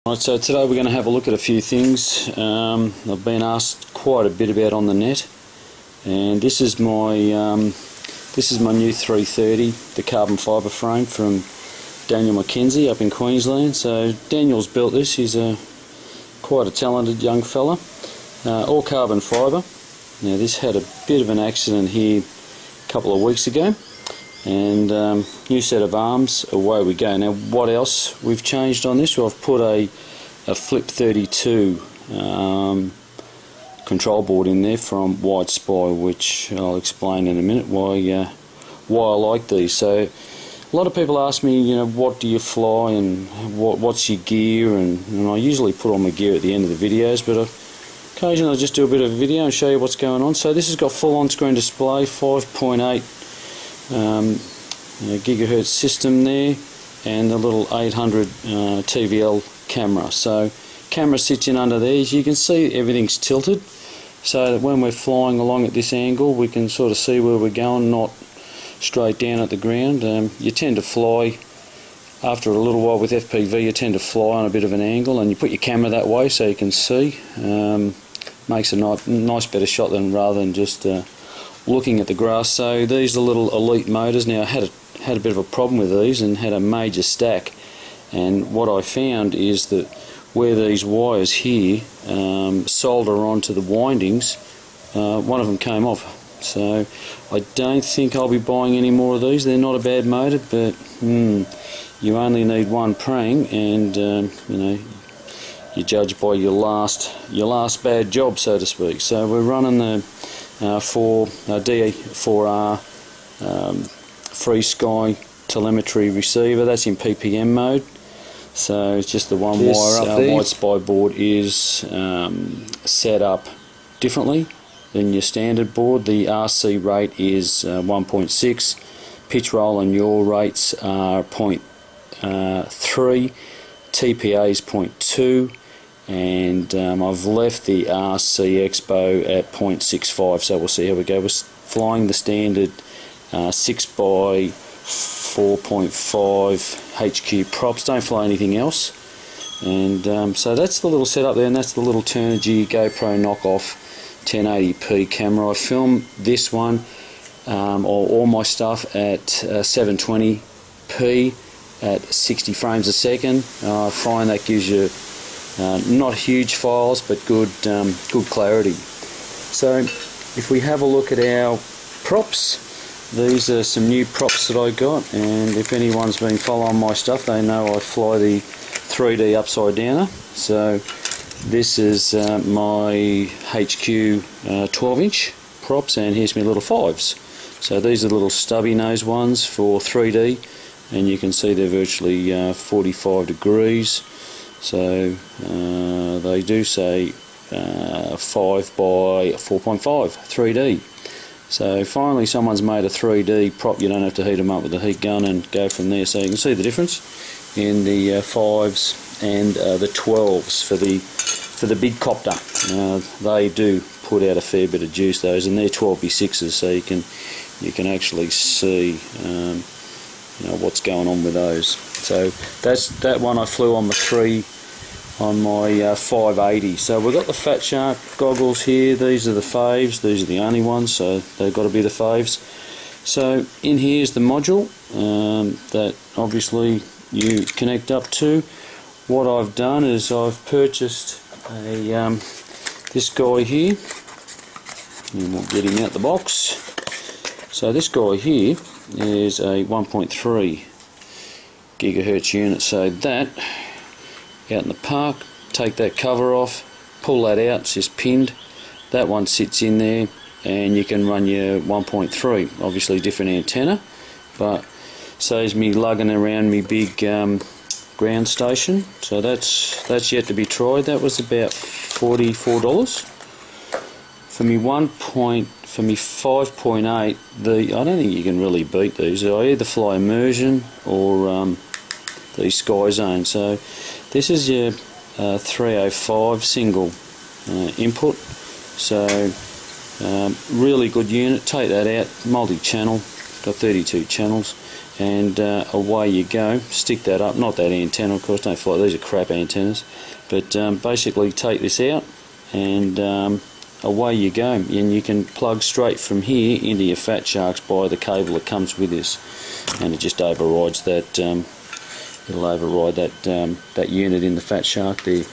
Right, so today we're going to have a look at a few things I've been asked quite a bit about on the net, and this is my new 330, the carbon fibre frame from Daniel McKenzie up in Queensland. So Daniel's built this. He's quite a talented young fella. All carbon fibre. Now this had a bit of an accident here a couple of weeks ago, and new set of arms, away we go. Now what else we've changed on this? Well, I've put a Flip 32 control board in there from White Spy, which I'll explain in a minute why I like these. So a lot of people ask me, you know, what do you fly and what's your gear, and I usually put on my gear at the end of the videos, but occasionally I'll just do a bit of a video and show you what's going on. So this has got full on-screen display, 5.8 gigahertz system there, and the little 800 TVL camera. So camera sits in under there. As you can see, everything's tilted, so that when we're flying along at this angle we can sort of see where we're going, not straight down at the ground. You tend to fly, after a little while with FPV, you tend to fly on a bit of an angle, and you put your camera that way so you can see. Makes a nice better shot than rather than just looking at the grass. So these are little Elite motors. Now I had a bit of a problem with these and had a major stack, and what I found is that where these wires here solder onto the windings, one of them came off. So I don't think I'll be buying any more of these. They're not a bad motor, but you only need one prang, and you know, you judge by your last bad job, so to speak. So we're running the DE4R Free Sky telemetry receiver. That's in PPM mode. So it's just the one wire up there. White Spy board is set up differently than your standard board. The RC rate is 1.6. Pitch roll and yaw rates are 0.3. TPA is 0.2. And I've left the RC Expo at 0.65, so we'll see how we go. We're flying the standard 6x 4.5 HQ props, don't fly anything else. And so that's the little setup there, and that's the little Turnigy GoPro knockoff 1080p camera. I film this one, or all my stuff, at 720p at 60 frames a second. I find that gives you not huge files, but good clarity. So if we have a look at our props, these are some new props that I got, and if anyone's been following my stuff, they know I fly the 3D upside downer. So this is my HQ 12-inch props, and here's my little 5s. So these are the little stubby nose ones for 3D, and you can see they're virtually 45 degrees. So they do say 5 by 4.5 3D. So finally someone's made a 3D prop. You don't have to heat them up with a heat gun and go from there. So you can see the difference in the 5s and the 12s for the big copter. They do put out a fair bit of juice, those, and they're 12x6s, so you can actually see you know, what's going on with those. So that's that one I flew on my 580. So we've got the Fat Shark goggles here. These are the faves. These are the only ones, so they've got to be the faves. So in here is the module that obviously you connect up to. What I've done is I've purchased a this guy here, and we'll get him out the box. So this guy here is a 1.3 gigahertz unit. So that, out in the park, take that cover off, pull that out, it's just pinned. That one sits in there, and you can run your 1.3, obviously different antenna, but saves me lugging around me big ground station. So that's yet to be tried. That was about $44. For me 5.8, I don't think you can really beat these. I either fly immersion or the Sky Zone. So this is your 305 single input. So really good unit. Take that out, multi-channel, got 32 channels, and away you go. Stick that up, not that antenna of course, don't fly, these are crap antennas, but basically take this out and away you go, and you can plug straight from here into your Fat Sharks by the cable that comes with this, and it just overrides that, it'll override that, that unit in the Fat Shark there.